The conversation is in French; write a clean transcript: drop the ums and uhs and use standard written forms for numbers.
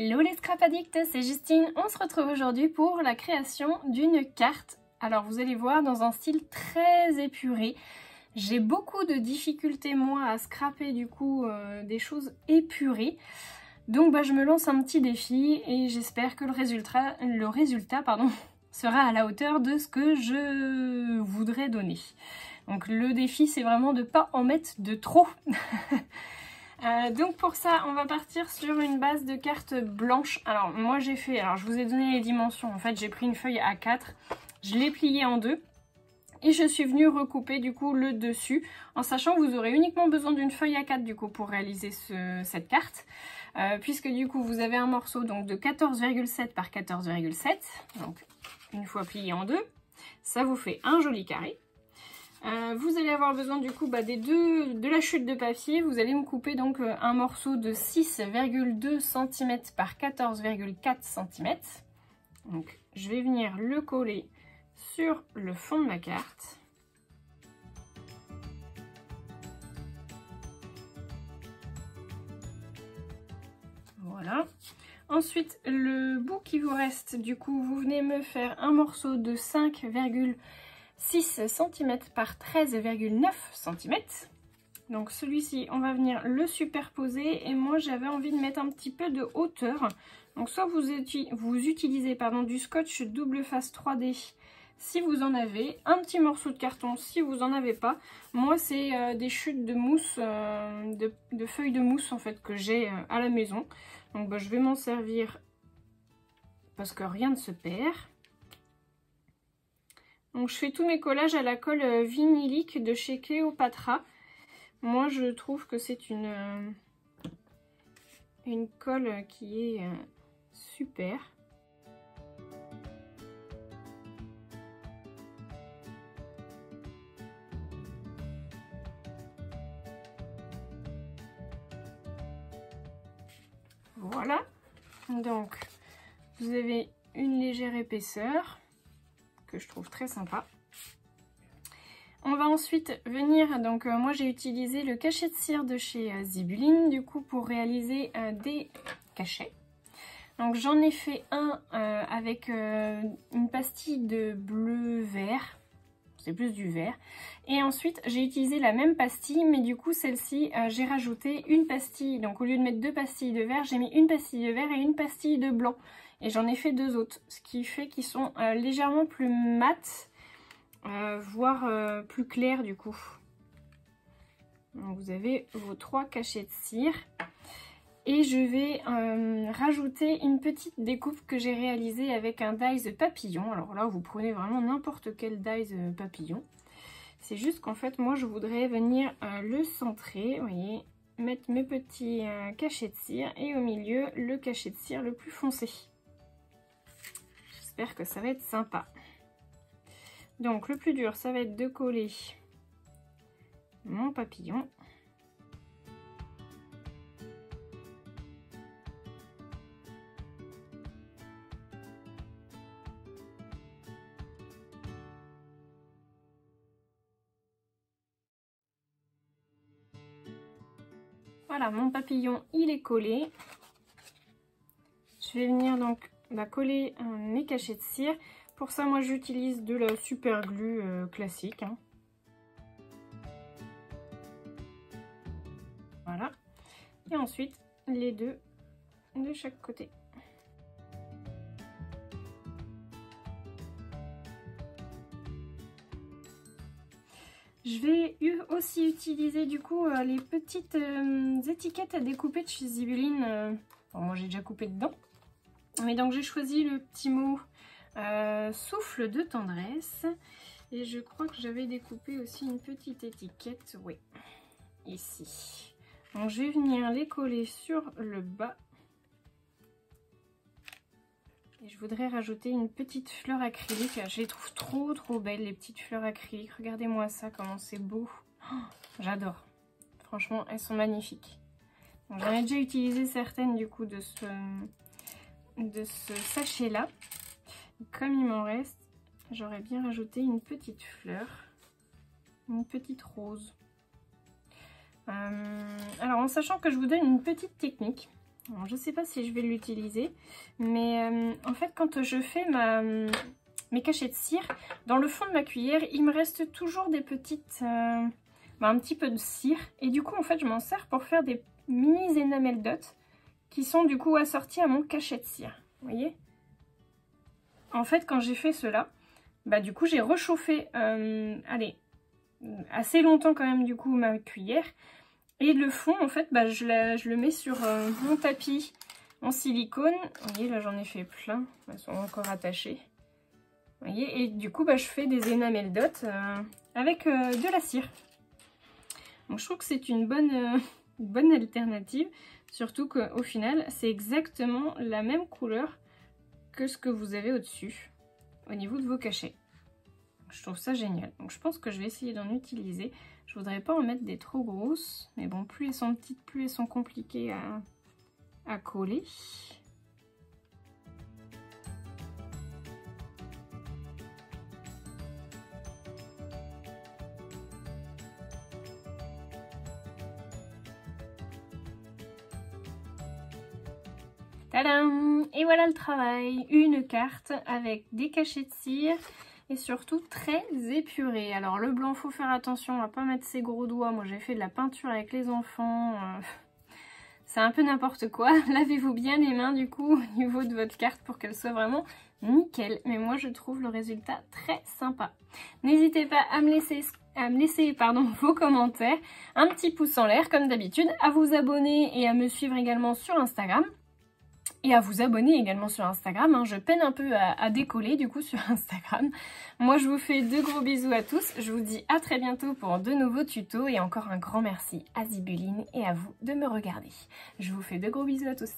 Hello les scrap addicts, c'est Justine. On se retrouve aujourd'hui pour la création d'une carte. Alors vous allez voir, dans un style très épuré. J'ai beaucoup de difficultés moi à scraper du coup des choses épurées. Donc je me lance un petit défi et j'espère que le résultat sera à la hauteur de ce que je voudrais donner. Donc le défi c'est vraiment de ne pas en mettre de trop. Donc pour ça on va partir sur une base de carte blanche. Alors moi j'ai fait, je vous ai donné les dimensions, en fait j'ai pris une feuille A4, je l'ai pliée en deux et je suis venue recouper du coup le dessus, en sachant que vous aurez uniquement besoin d'une feuille A4 du coup pour réaliser cette carte, puisque du coup vous avez un morceau donc de 14,7 par 14,7, donc une fois plié en deux, ça vous fait un joli carré. Vous allez avoir besoin du coup de la chute de papier. Vous allez me couper donc un morceau de 6,2 cm par 14,4 cm. Donc je vais venir le coller sur le fond de ma carte. Voilà. Ensuite, le bout qui vous reste, du coup, vous venez me faire un morceau de 5,6 cm par 13,9 cm. Donc celui-ci, on va venir le superposer et moi j'avais envie de mettre un petit peu de hauteur. Donc soit vous utilisez du scotch double face 3D si vous en avez, un petit morceau de carton si vous en avez pas. Moi c'est des chutes de mousse, de feuilles de mousse en fait que j'ai à la maison. Donc je vais m'en servir parce que rien ne se perd. Donc je fais tous mes collages à la colle vinylique de chez Cléopatra. Moi je trouve que c'est une colle qui est super. Voilà, donc vous avez une légère épaisseur que je trouve très sympa. On va ensuite venir, donc moi j'ai utilisé le cachet de cire de chez Zibuline du coup pour réaliser des cachets. Donc j'en ai fait un avec une pastille de bleu vert, c'est plus du vert, et ensuite j'ai utilisé la même pastille mais du coup celle-ci j'ai rajouté une pastille, donc au lieu de mettre deux pastilles de vert j'ai mis une pastille de vert et une pastille de blanc et j'en ai fait deux autres, ce qui fait qu'ils sont légèrement plus mat. Voire plus clair du coup. Donc vous avez vos trois cachets de cire et je vais rajouter une petite découpe que j'ai réalisée avec un dies papillon. Alors là vous prenez vraiment n'importe quel dies papillon, c'est juste qu'en fait moi je voudrais venir le centrer, vous voyez, mettre mes petits cachets de cire et au milieu le cachet de cire le plus foncé. J'espère que ça va être sympa. Donc le plus dur ça va être de coller mon papillon. Voilà, mon papillon il est collé. Je vais venir donc coller mes cachets de cire. Pour ça, moi, j'utilise de la super glue classique. Hein. Voilà. Et ensuite, les deux de chaque côté. Je vais aussi utiliser du coup les petites étiquettes à découper de chez Zibuline. Bon, moi, j'ai déjà coupé dedans. Mais donc, j'ai choisi le petit mot souffle de tendresse et je crois que j'avais découpé aussi une petite étiquette, oui, ici. Donc je vais venir les coller sur le bas et je voudrais rajouter une petite fleur acrylique. Je les trouve trop belles les petites fleurs acryliques, regardez-moi ça comment c'est beau. Oh, j'adore, franchement elles sont magnifiques. J'en ai déjà utilisé certaines du coup de ce sachet là. Comme il m'en reste, j'aurais bien rajouté une petite fleur, une petite rose. Alors en sachant que je vous donne une petite technique, Alors, je ne sais pas si je vais l'utiliser, mais en fait quand je fais mes cachets de cire, dans le fond de ma cuillère, il me reste toujours des petites... un petit peu de cire. Et du coup, en fait, je m'en sers pour faire des mini enamel dots qui sont du coup assortis à mon cachet de cire. Vous voyez? En fait, quand j'ai fait cela, bah du coup, j'ai réchauffé, allez, assez longtemps quand même du coup ma cuillère. Et le fond, en fait, bah, je le mets sur mon tapis en silicone. Vous voyez, là, j'en ai fait plein. Elles sont encore attachées. Vous voyez, et du coup, bah, je fais des enamel dots avec de la cire. Donc, je trouve que c'est une bonne alternative. Surtout qu'au final, c'est exactement la même couleur que ce que vous avez au-dessus, au niveau de vos cachets. Je trouve ça génial. Donc, je pense que je vais essayer d'en utiliser. Je voudrais pas en mettre des trop grosses. Mais bon, plus elles sont petites, plus elles sont compliquées à coller. Tadam! Et voilà le travail. Une carte avec des cachets de cire. Et surtout très épuré. Alors le blanc, faut faire attention à pas mettre ses gros doigts. Moi j'ai fait de la peinture avec les enfants. C'est un peu n'importe quoi. Lavez-vous bien les mains du coup au niveau de votre carte pour qu'elle soit vraiment nickel. Mais moi je trouve le résultat très sympa. N'hésitez pas à me laisser vos commentaires. Un petit pouce en l'air comme d'habitude. À vous abonner et à me suivre également sur Instagram. Et à vous abonner également sur Instagram, hein. Je peine un peu à décoller du coup sur Instagram. Moi je vous fais de gros bisous à tous, je vous dis à très bientôt pour de nouveaux tutos et encore un grand merci à Zibuline et à vous de me regarder. Je vous fais de gros bisous à tous.